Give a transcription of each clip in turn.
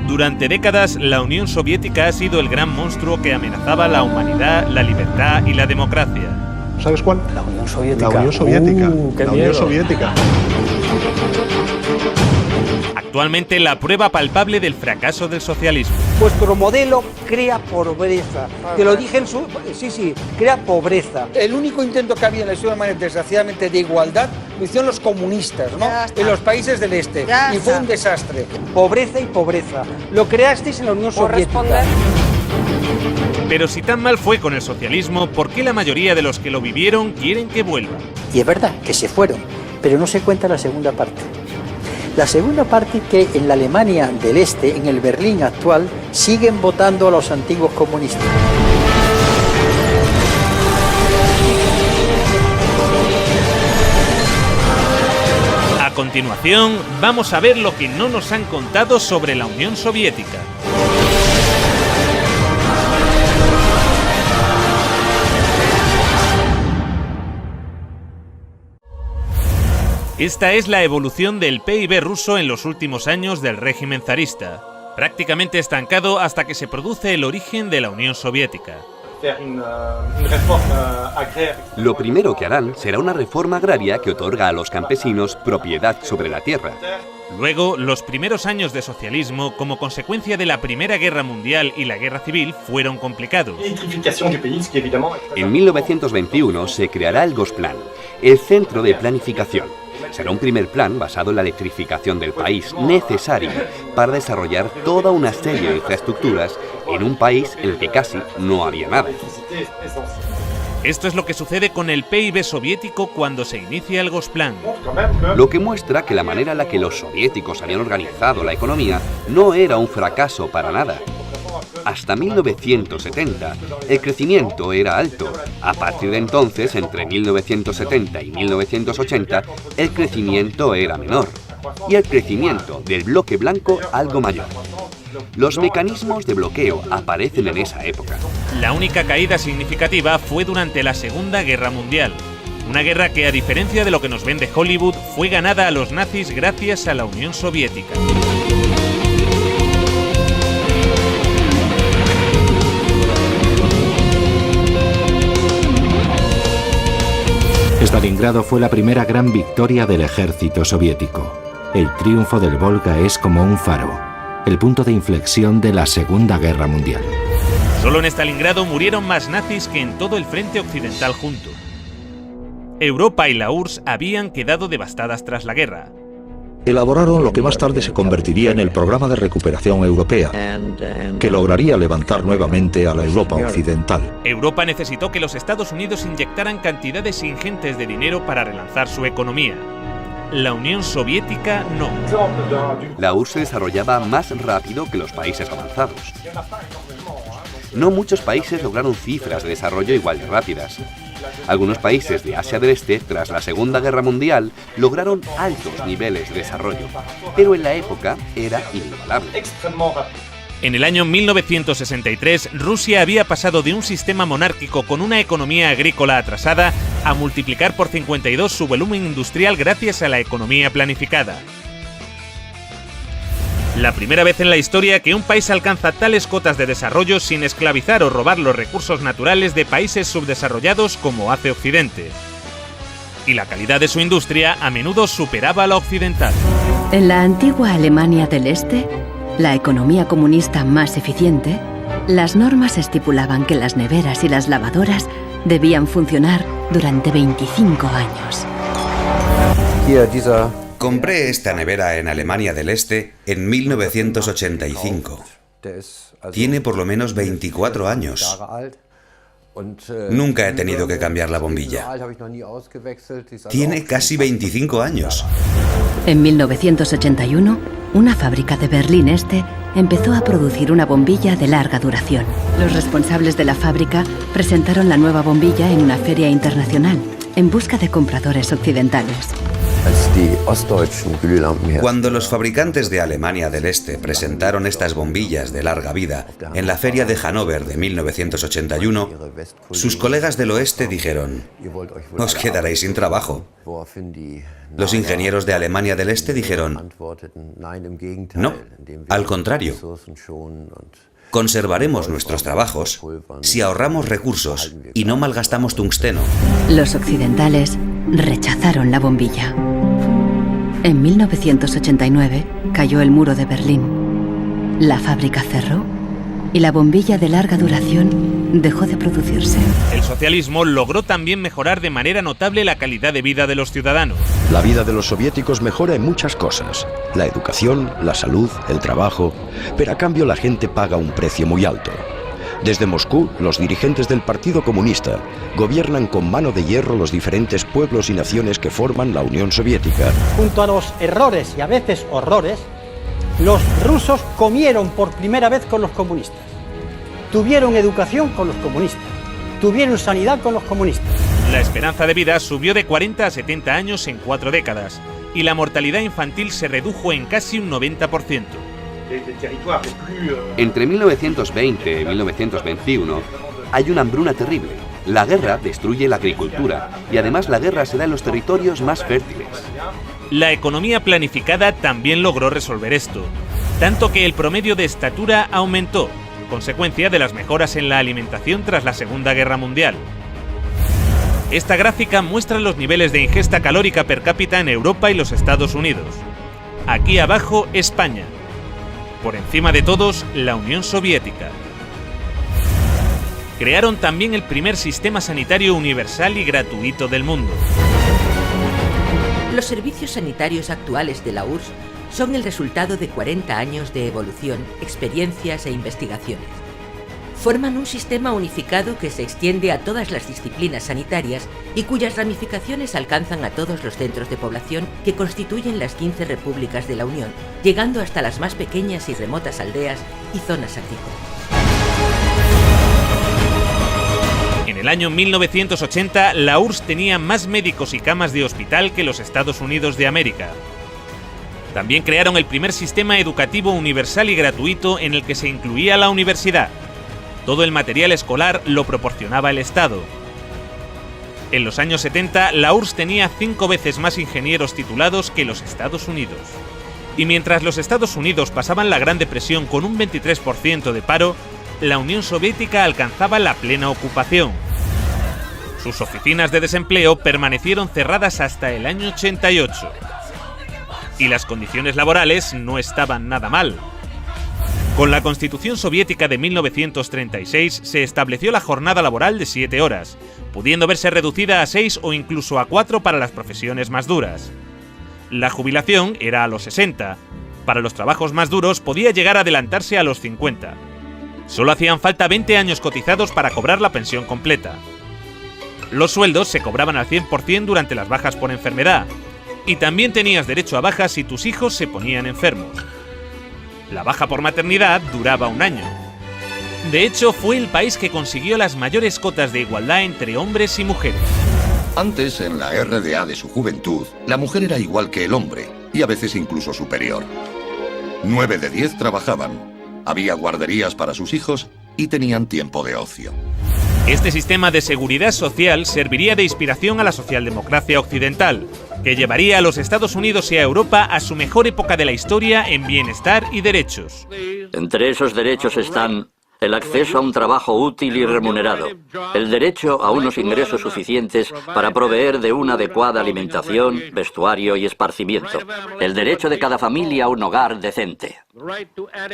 Durante décadas, la Unión Soviética ha sido el gran monstruo que amenazaba la humanidad, la libertad y la democracia. ¿Sabes cuál? La Unión Soviética. La Unión Soviética. ¡Qué La miedo! Unión Soviética. Actualmente, la prueba palpable del fracaso del socialismo. Vuestro modelo crea pobreza. Te lo dije en su... Sí, crea pobreza. El único intento que había en la historia humana, desgraciadamente, de igualdad, lo hicieron los comunistas, ¿no? En los países del este. Y fue un desastre. Pobreza y pobreza. Lo creasteis en la Unión Soviética. Pero si tan mal fue con el socialismo, ¿por qué la mayoría de los que lo vivieron quieren que vuelva? Y es verdad que se fueron, pero no se cuenta la segunda parte. La segunda parte, que en la Alemania del Este, en el Berlín actual, siguen votando a los antiguos comunistas. A continuación, vamos a ver lo que no nos han contado sobre la Unión Soviética. Esta es la evolución del PIB ruso en los últimos años del régimen zarista, prácticamente estancado hasta que se produce el origen de la Unión Soviética. Lo primero que harán será una reforma agraria que otorga a los campesinos propiedad sobre la tierra. Luego, los primeros años de socialismo, como consecuencia de la Primera Guerra Mundial y la Guerra Civil, fueron complicados. En 1921 se creará el Gosplan, el Centro de Planificación. Será un primer plan basado en la electrificación del país, necesario para desarrollar toda una serie de infraestructuras en un país en el que casi no había nada. Esto es lo que sucede con el PIB soviético cuando se inicia el Gosplan. Lo que muestra que la manera en la que los soviéticos habían organizado la economía no era un fracaso para nada. Hasta 1970, el crecimiento era alto. A partir de entonces, entre 1970 y 1980, el crecimiento era menor. Y el crecimiento del bloque blanco algo mayor. Los mecanismos de bloqueo aparecen en esa época. La única caída significativa fue durante la Segunda Guerra Mundial. Una guerra que, a diferencia de lo que nos vende Hollywood, fue ganada a los nazis gracias a la Unión Soviética. Stalingrado fue la primera gran victoria del ejército soviético. El triunfo del Volga es como un faro, el punto de inflexión de la Segunda Guerra Mundial. Solo en Stalingrado murieron más nazis que en todo el frente occidental junto. Europa y la URSS habían quedado devastadas tras la guerra. Elaboraron lo que más tarde se convertiría en el Programa de Recuperación Europea, que lograría levantar nuevamente a la Europa occidental. Europa necesitó que los Estados Unidos inyectaran cantidades ingentes de dinero para relanzar su economía. La Unión Soviética no. La URSS se desarrollaba más rápido que los países avanzados. No muchos países lograron cifras de desarrollo igual de rápidas. Algunos países de Asia del Este, tras la Segunda Guerra Mundial, lograron altos niveles de desarrollo, pero en la época era inigualable. En el año 1963, Rusia había pasado de un sistema monárquico con una economía agrícola atrasada a multiplicar por 52 su volumen industrial gracias a la economía planificada. La primera vez en la historia que un país alcanza tales cotas de desarrollo sin esclavizar o robar los recursos naturales de países subdesarrollados como hace Occidente. Y la calidad de su industria a menudo superaba a la occidental. En la antigua Alemania del Este, la economía comunista más eficiente, las normas estipulaban que las neveras y las lavadoras debían funcionar durante 25 años. Compré esta nevera en Alemania del Este en 1985. Tiene por lo menos 24 años. Nunca he tenido que cambiar la bombilla. Tiene casi 25 años. En 1981, una fábrica de Berlín Este empezó a producir una bombilla de larga duración. Los responsables de la fábrica presentaron la nueva bombilla en una feria internacional en busca de compradores occidentales. Cuando los fabricantes de Alemania del Este presentaron estas bombillas de larga vida en la Feria de Hannover de 1981, sus colegas del oeste dijeron: os quedaréis sin trabajo. Los ingenieros de Alemania del Este dijeron: no, al contrario. Conservaremos nuestros trabajos si ahorramos recursos y no malgastamos tungsteno. Los occidentales rechazaron la bombilla. En 1989 cayó el muro de Berlín. La fábrica cerró y la bombilla de larga duración dejó de producirse. El socialismo logró también mejorar de manera notable la calidad de vida de los ciudadanos. La vida de los soviéticos mejora en muchas cosas: la educación, la salud, el trabajo, pero a cambio la gente paga un precio muy alto. Desde Moscú, los dirigentes del Partido Comunista gobiernan con mano de hierro los diferentes pueblos y naciones que forman la Unión Soviética. Junto a los errores y a veces horrores, los rusos comieron por primera vez con los comunistas. Tuvieron educación con los comunistas. Tuvieron sanidad con los comunistas. La esperanza de vida subió de 40 a 70 años en 4 décadas y la mortalidad infantil se redujo en casi un 90%. Entre 1920 y 1921 hay una hambruna terrible. La guerra destruye la agricultura y además la guerra se da en los territorios más fértiles. La economía planificada también logró resolver esto, tanto que el promedio de estatura aumentó, consecuencia de las mejoras en la alimentación tras la Segunda Guerra Mundial. Esta gráfica muestra los niveles de ingesta calórica per cápita en Europa y los Estados Unidos. Aquí abajo, España. Por encima de todos, la Unión Soviética. Crearon también el primer sistema sanitario universal y gratuito del mundo. Los servicios sanitarios actuales de la URSS son el resultado de 40 años de evolución, experiencias e investigaciones. Forman un sistema unificado que se extiende a todas las disciplinas sanitarias y cuyas ramificaciones alcanzan a todos los centros de población que constituyen las 15 repúblicas de la Unión, llegando hasta las más pequeñas y remotas aldeas y zonas agrícolas. En el año 1980, la URSS tenía más médicos y camas de hospital que los Estados Unidos de América. También crearon el primer sistema educativo universal y gratuito en el que se incluía la universidad. Todo el material escolar lo proporcionaba el Estado. En los años 70, la URSS tenía 5 veces más ingenieros titulados que los Estados Unidos. Y mientras los Estados Unidos pasaban la Gran Depresión con un 23% de paro, la Unión Soviética alcanzaba la plena ocupación. Sus oficinas de desempleo permanecieron cerradas hasta el año 88. Y las condiciones laborales no estaban nada mal. Con la Constitución Soviética de 1936 se estableció la jornada laboral de 7 horas, pudiendo verse reducida a 6 o incluso a 4 para las profesiones más duras. La jubilación era a los 60. Para los trabajos más duros podía llegar a adelantarse a los 50. Solo hacían falta 20 años cotizados para cobrar la pensión completa. Los sueldos se cobraban al 100% durante las bajas por enfermedad, y también tenías derecho a bajas si tus hijos se ponían enfermos. La baja por maternidad duraba 1 año. De hecho, fue el país que consiguió las mayores cotas de igualdad entre hombres y mujeres. Antes, en la RDA de su juventud, la mujer era igual que el hombre, y a veces incluso superior. 9 de 10 trabajaban, había guarderías para sus hijos y tenían tiempo de ocio. Este sistema de seguridad social serviría de inspiración a la socialdemocracia occidental, que llevaría a los Estados Unidos y a Europa a su mejor época de la historia en bienestar y derechos. Entre esos derechos están el acceso a un trabajo útil y remunerado, el derecho a unos ingresos suficientes para proveer de una adecuada alimentación, vestuario y esparcimiento, el derecho de cada familia a un hogar decente,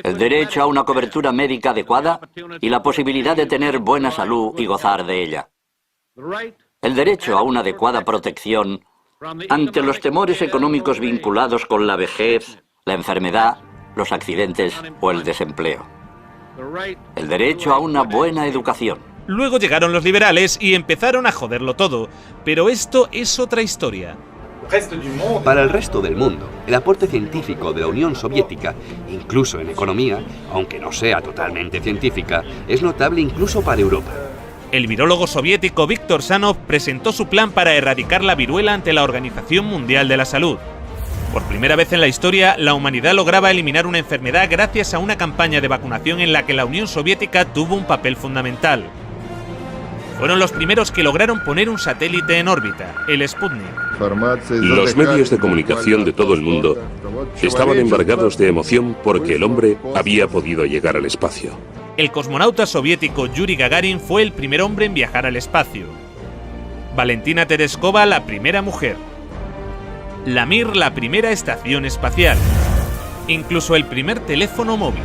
el derecho a una cobertura médica adecuada y la posibilidad de tener buena salud y gozar de ella, el derecho a una adecuada protección ante los temores económicos vinculados con la vejez, la enfermedad, los accidentes o el desempleo. El derecho a una buena educación. Luego llegaron los liberales y empezaron a joderlo todo, pero esto es otra historia. Para el resto del mundo, el aporte científico de la Unión Soviética, incluso en economía, aunque no sea totalmente científica, es notable incluso para Europa. El virólogo soviético Viktor Sanov presentó su plan para erradicar la viruela ante la Organización Mundial de la Salud. Por primera vez en la historia, la humanidad lograba eliminar una enfermedad gracias a una campaña de vacunación en la que la Unión Soviética tuvo un papel fundamental. Fueron los primeros que lograron poner un satélite en órbita, el Sputnik. Los medios de comunicación de todo el mundo estaban embargados de emoción porque el hombre había podido llegar al espacio. El cosmonauta soviético Yuri Gagarin fue el primer hombre en viajar al espacio. Valentina Tereskova, la primera mujer. La Mir, la primera estación espacial. Incluso el primer teléfono móvil.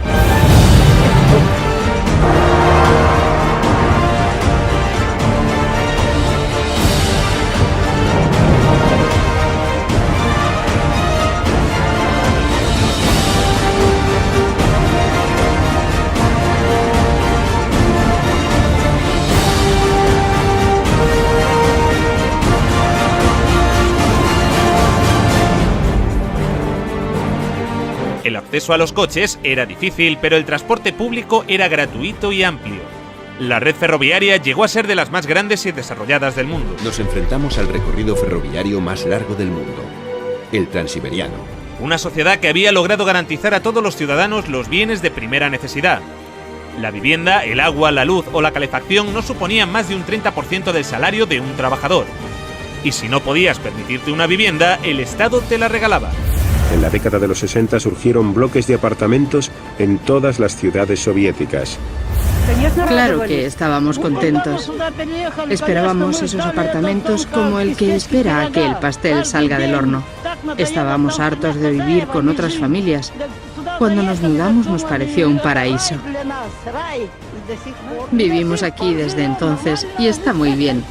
El acceso a los coches era difícil, pero el transporte público era gratuito y amplio. La red ferroviaria llegó a ser de las más grandes y desarrolladas del mundo. Nos enfrentamos al recorrido ferroviario más largo del mundo, el Transiberiano. Una sociedad que había logrado garantizar a todos los ciudadanos los bienes de primera necesidad. La vivienda, el agua, la luz o la calefacción no suponían más de un 30% del salario de un trabajador. Y si no podías permitirte una vivienda, el Estado te la regalaba. En la década de los 60 surgieron bloques de apartamentos en todas las ciudades soviéticas. Claro que estábamos contentos. Esperábamos esos apartamentos como el que espera a que el pastel salga del horno. Estábamos hartos de vivir con otras familias. Cuando nos mudamos nos pareció un paraíso. Vivimos aquí desde entonces y está muy bien.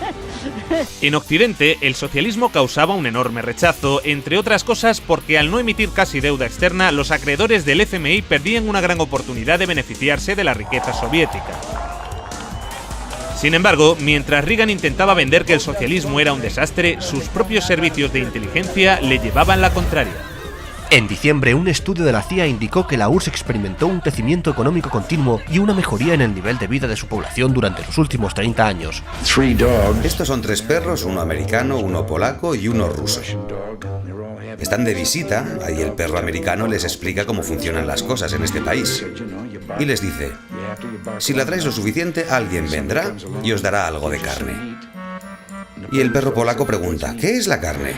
En Occidente, el socialismo causaba un enorme rechazo, entre otras cosas porque al no emitir casi deuda externa, los acreedores del FMI perdían una gran oportunidad de beneficiarse de la riqueza soviética. Sin embargo, mientras Reagan intentaba vender que el socialismo era un desastre, sus propios servicios de inteligencia le llevaban la contraria. En diciembre, un estudio de la CIA indicó que la URSS experimentó un crecimiento económico continuo y una mejoría en el nivel de vida de su población durante los últimos 30 años. Estos son 3 perros, uno americano, uno polaco y uno ruso. Están de visita, ahí el perro americano les explica cómo funcionan las cosas en este país. Y les dice, si ladráis lo suficiente, alguien vendrá y os dará algo de carne. Y el perro polaco pregunta, ¿qué es la carne?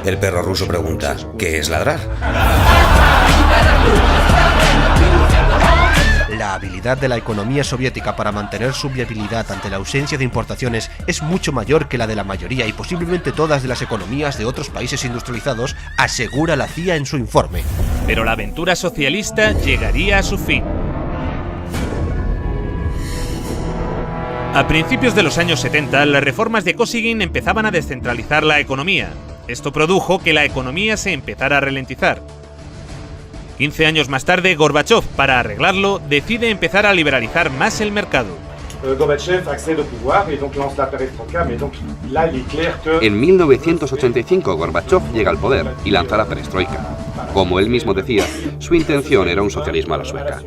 El perro ruso pregunta, ¿qué es ladrar? La habilidad de la economía soviética para mantener su viabilidad ante la ausencia de importaciones es mucho mayor que la de la mayoría y posiblemente todas de las economías de otros países industrializados, asegura la CIA en su informe. Pero la aventura socialista llegaría a su fin. A principios de los años 70, las reformas de Kosygin empezaban a descentralizar la economía. Esto produjo que la economía se empezara a ralentizar. 15 años más tarde, Gorbachev, para arreglarlo, decide empezar a liberalizar más el mercado. En 1985, Gorbachev llega al poder y lanza la perestroika. Como él mismo decía, su intención era un socialismo a la sueca.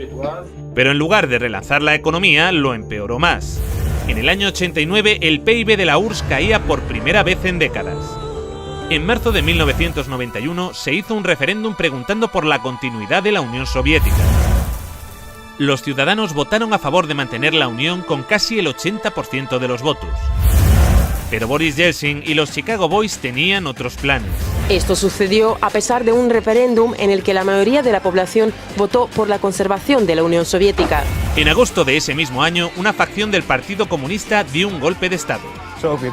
Pero en lugar de relanzar la economía, lo empeoró más. En el año 89, el PIB de la URSS caía por primera vez en décadas. En marzo de 1991 se hizo un referéndum preguntando por la continuidad de la Unión Soviética. Los ciudadanos votaron a favor de mantener la Unión con casi el 80% de los votos. Pero Boris Yeltsin y los Chicago Boys tenían otros planes. Esto sucedió a pesar de un referéndum en el que la mayoría de la población votó por la conservación de la Unión Soviética. En agosto de ese mismo año, una facción del Partido Comunista dio un golpe de Estado.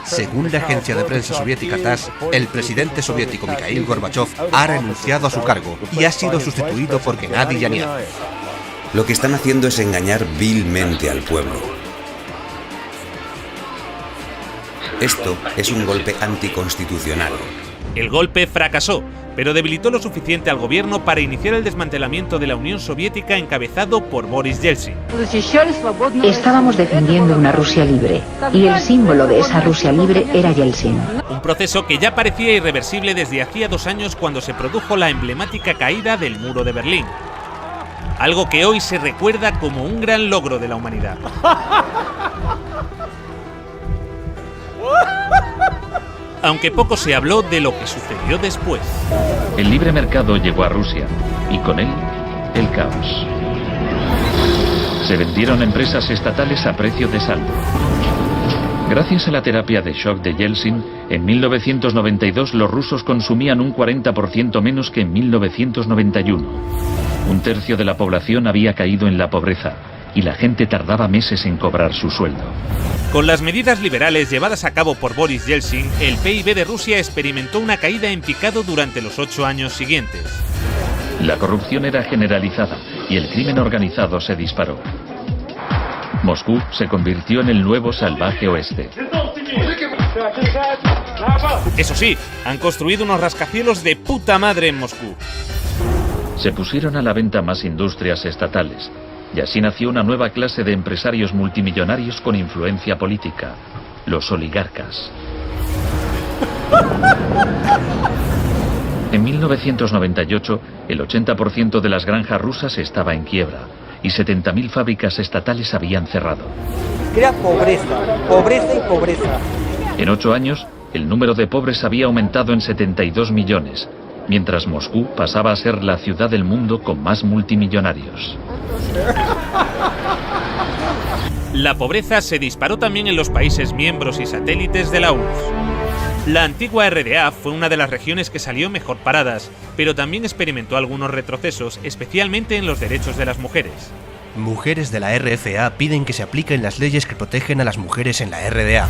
Según la agencia de prensa soviética TASS, el presidente soviético Mikhail Gorbachev ha renunciado a su cargo y ha sido sustituido por Gennady Yanev. Lo que están haciendo es engañar vilmente al pueblo. Esto es un golpe anticonstitucional. El golpe fracasó, pero debilitó lo suficiente al gobierno para iniciar el desmantelamiento de la Unión Soviética encabezado por Boris Yeltsin. Estábamos defendiendo una Rusia libre, y el símbolo de esa Rusia libre era Yeltsin. Un proceso que ya parecía irreversible desde hacía 2 años cuando se produjo la emblemática caída del muro de Berlín. Algo que hoy se recuerda como un gran logro de la humanidad. aunque poco se habló de lo que sucedió después. El libre mercado llegó a Rusia y con él el caos. Se vendieron empresas estatales a precio de saldo. Gracias a la terapia de shock de Yeltsin, en 1992 los rusos consumían un 40% menos que en 1991. Un tercio de la población había caído en la pobreza y la gente tardaba meses en cobrar su sueldo. Con las medidas liberales llevadas a cabo por Boris Yeltsin, el PIB de Rusia experimentó una caída en picado durante los 8 años siguientes. La corrupción era generalizada y el crimen organizado se disparó. Moscú se convirtió en el nuevo salvaje oeste. Eso sí, han construido unos rascacielos de puta madre en Moscú. Se pusieron a la venta más industrias estatales, y así nació una nueva clase de empresarios multimillonarios con influencia política, los oligarcas. En 1998, el 80% de las granjas rusas estaba en quiebra y 70.000 fábricas estatales habían cerrado. Crea pobreza, pobreza y pobreza. En 8 años, el número de pobres había aumentado en 72 millones, mientras Moscú pasaba a ser la ciudad del mundo con más multimillonarios. La pobreza se disparó también en los países miembros y satélites de la URSS. La antigua RDA fue una de las regiones que salió mejor paradas, pero también experimentó algunos retrocesos, especialmente en los derechos de las mujeres. Mujeres de la RFA piden que se apliquen las leyes que protegen a las mujeres en la RDA.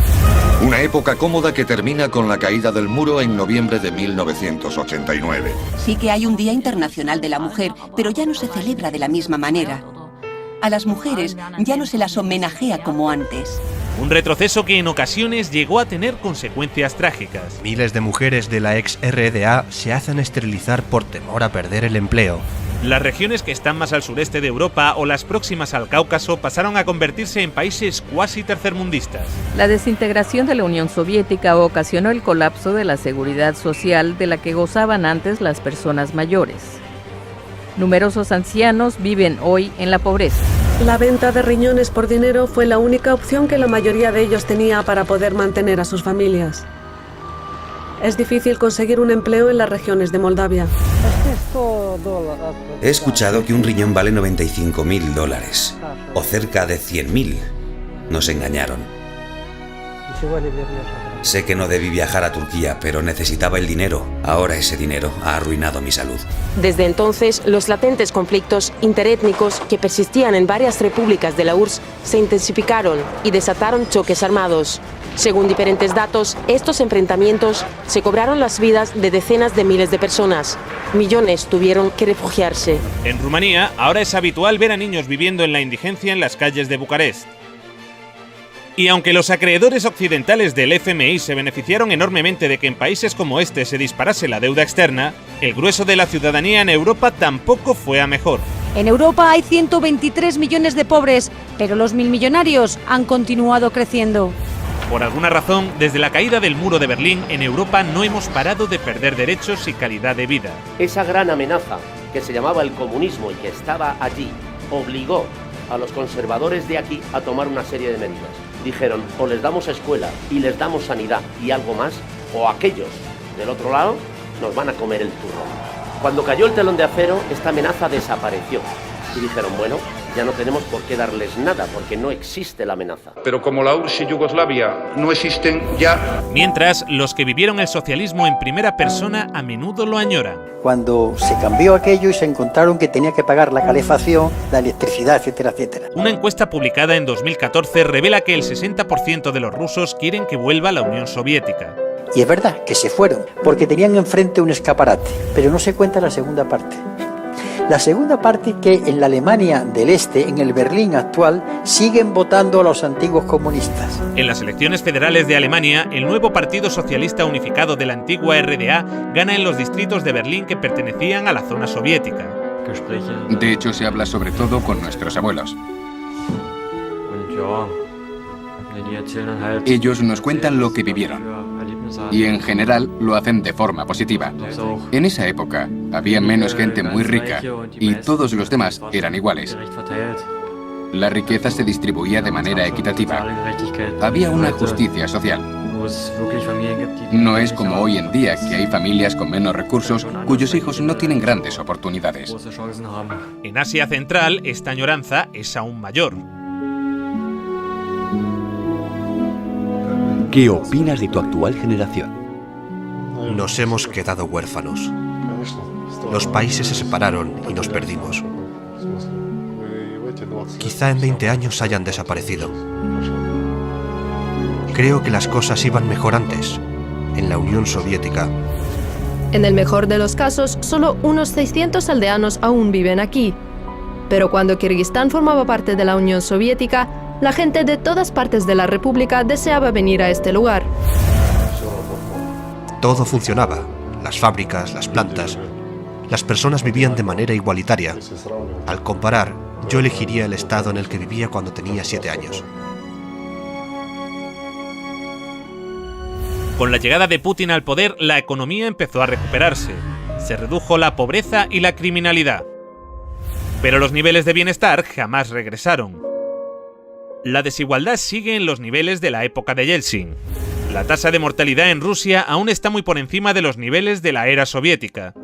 Una época cómoda que termina con la caída del muro en noviembre de 1989. Sí que hay un Día Internacional de la Mujer, pero ya no se celebra de la misma manera. A las mujeres ya no se las homenajea como antes. Un retroceso que en ocasiones llegó a tener consecuencias trágicas. Miles de mujeres de la ex RDA se hacen esterilizar por temor a perder el empleo. Las regiones que están más al sureste de Europa o las próximas al Cáucaso pasaron a convertirse en países cuasi tercermundistas. La desintegración de la Unión Soviética ocasionó el colapso de la seguridad social de la que gozaban antes las personas mayores. Numerosos ancianos viven hoy en la pobreza. La venta de riñones por dinero fue la única opción que la mayoría de ellos tenía para poder mantener a sus familias. Es difícil conseguir un empleo en las regiones de Moldavia. He escuchado que un riñón vale $95.000, o cerca de 100.000. Nos engañaron. Sé que no debí viajar a Turquía, pero necesitaba el dinero. Ahora ese dinero ha arruinado mi salud. Desde entonces, los latentes conflictos interétnicos que persistían en varias repúblicas de la URSS se intensificaron y desataron choques armados. Según diferentes datos, estos enfrentamientos se cobraron las vidas de decenas de miles de personas. Millones tuvieron que refugiarse. En Rumanía, ahora es habitual ver a niños viviendo en la indigencia en las calles de Bucarest. Y aunque los acreedores occidentales del FMI se beneficiaron enormemente de que en países como este se disparase la deuda externa, el grueso de la ciudadanía en Europa tampoco fue a mejor. En Europa hay 123 millones de pobres, pero los milmillonarios han continuado creciendo. Por alguna razón, desde la caída del muro de Berlín, en Europa no hemos parado de perder derechos y calidad de vida. Esa gran amenaza que se llamaba el comunismo y que estaba allí, obligó a los conservadores de aquí a tomar una serie de medidas. Dijeron, o les damos escuela y les damos sanidad y algo más, o aquellos del otro lado nos van a comer el turrón. Cuando cayó el telón de acero, esta amenaza desapareció. Y dijeron, bueno, ya no tenemos por qué darles nada, porque no existe la amenaza. Pero como la URSS y Yugoslavia no existen ya... Mientras, los que vivieron el socialismo en primera persona a menudo lo añoran. Cuando se cambió aquello y se encontraron que tenía que pagar la calefacción, la electricidad, etcétera, etcétera. Una encuesta publicada en 2014 revela que el 60% de los rusos quieren que vuelva la Unión Soviética. Y es verdad que se fueron, porque tenían enfrente un escaparate, pero no se cuenta la segunda parte. La segunda parte que en la Alemania del Este, en el Berlín actual, siguen votando a los antiguos comunistas. En las elecciones federales de Alemania, el nuevo Partido Socialista Unificado de la antigua RDA gana en los distritos de Berlín que pertenecían a la zona soviética. De hecho, se habla sobre todo con nuestros abuelos. Ellos nos cuentan lo que vivieron. Y en general lo hacen de forma positiva. En esa época había menos gente muy rica y todos los demás eran iguales. La riqueza se distribuía de manera equitativa. Había una justicia social. No es como hoy en día, que hay familias con menos recursos cuyos hijos no tienen grandes oportunidades. En Asia Central, esta añoranza es aún mayor. ¿Qué opinas de tu actual generación? Nos hemos quedado huérfanos. Los países se separaron y nos perdimos. Quizá en 20 años hayan desaparecido. Creo que las cosas iban mejor antes, en la Unión Soviética. En el mejor de los casos, solo unos 600 aldeanos aún viven aquí. Pero cuando Kirguistán formaba parte de la Unión Soviética, la gente de todas partes de la República deseaba venir a este lugar. Todo funcionaba. Las fábricas, las plantas. Las personas vivían de manera igualitaria. Al comparar, yo elegiría el estado en el que vivía cuando tenía 7 años. Con la llegada de Putin al poder, la economía empezó a recuperarse. Se redujo la pobreza y la criminalidad. Pero los niveles de bienestar jamás regresaron. La desigualdad sigue en los niveles de la época de Yeltsin. La tasa de mortalidad en Rusia aún está muy por encima de los niveles de la era soviética.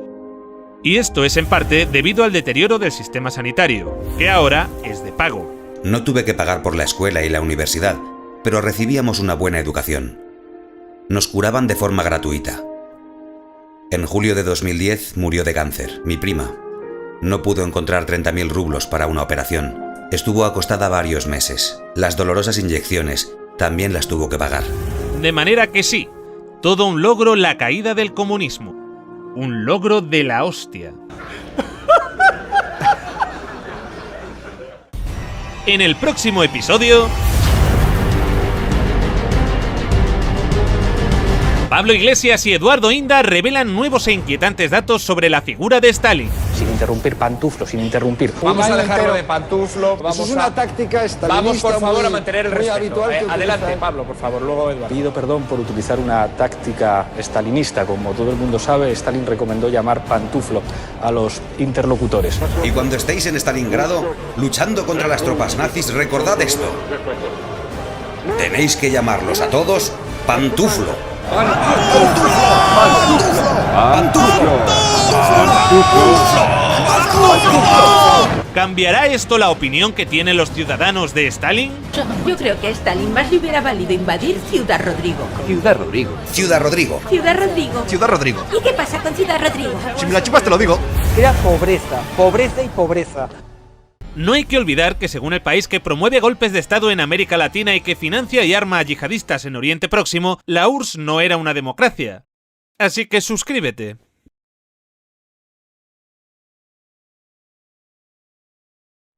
Y esto es en parte debido al deterioro del sistema sanitario, que ahora es de pago. No tuve que pagar por la escuela y la universidad, pero recibíamos una buena educación. Nos curaban de forma gratuita. En julio de 2010 murió de cáncer, mi prima. No pudo encontrar 30.000 rublos para una operación. Estuvo acostada varios meses. Las dolorosas inyecciones también las tuvo que pagar. De manera que sí, todo un logro la caída del comunismo. Un logro de la hostia. En el próximo episodio... Pablo Iglesias y Eduardo Inda revelan nuevos e inquietantes datos sobre la figura de Stalin. Sin interrumpir, Pantuflo, sin interrumpir. Vamos a dejarlo de Pantuflo. Eso es una táctica estalinista. Vamos, por favor, a mantener el respeto. Habitual Adelante, Pablo, por favor, luego Eduardo. Pido perdón por utilizar una táctica estalinista. Como todo el mundo sabe, Stalin recomendó llamar Pantuflo a los interlocutores. Y cuando estéis en Stalingrado, luchando contra las tropas nazis, recordad esto. Tenéis que llamarlos a todos Pantuflo. ¿Cambiará esto la opinión que tienen los ciudadanos de Stalin? Yo creo que a Stalin más le hubiera valido invadir Ciudad Rodrigo. Ciudad Rodrigo. Ciudad Rodrigo. Ciudad Rodrigo. Ciudad Rodrigo. ¿Y qué pasa con Ciudad Rodrigo? Si me la chupas te lo digo. Era pobreza, pobreza y pobreza. No hay que olvidar que según el país que promueve golpes de Estado en América Latina y que financia y arma a yihadistas en Oriente Próximo, la URSS no era una democracia. Así que suscríbete.